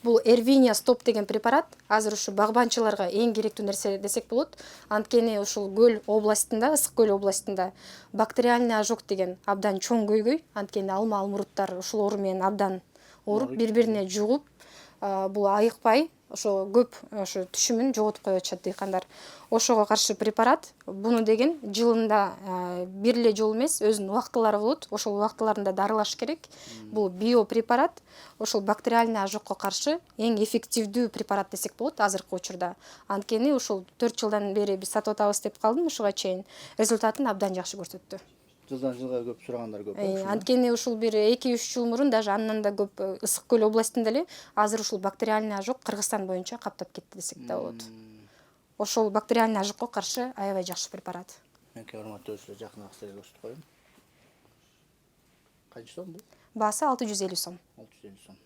Бул Эрвиния стоп деген препарат азыр ушу багбанчыларга эң керектүү нерсе десек болот. Анткени ушул көл областында, ысык көл областында бактериальный ожог деген абдан чоң көйгөй. Анткени алма алмуруттар ушул оору менен абдан ооруп, бири-бирине жугуп, бул айыкпай ошо көп ошо түшүмүн жоготуп коюп атышат дыйкандар. Ошого каршы препарат, буну деген жылында бир эле жолу эмес, өзүнүн убактылары болот. Ошол убактыларында дарылаш керек. Бул биопрепарат, ошол бактериальный ожогко каршы эң эффективдүү препарат десек болот азыркы учурда. Анткени ушул 4 жылдан бери биз сатып атабыз деп калдым ушуга чейин. Результатын абдан жакшы көрсөттү. Жылдан жылга көп сурагандар көп. Анткени ушул бир 2-3 жыл мурун даже андан да көп ысык көл областында эле азыр ушул бактериальный ожог Кыргызстан боюнча каптап кетти десек да болот. Ошол бактериальный ожогко каршы аябай жакшы препарат. Менке урматтуу көрүүчүлөр, жакыныраак сиздерге көрсөтүп коеюн. Канча сом бул? Баасы 650 сом. 650 сом.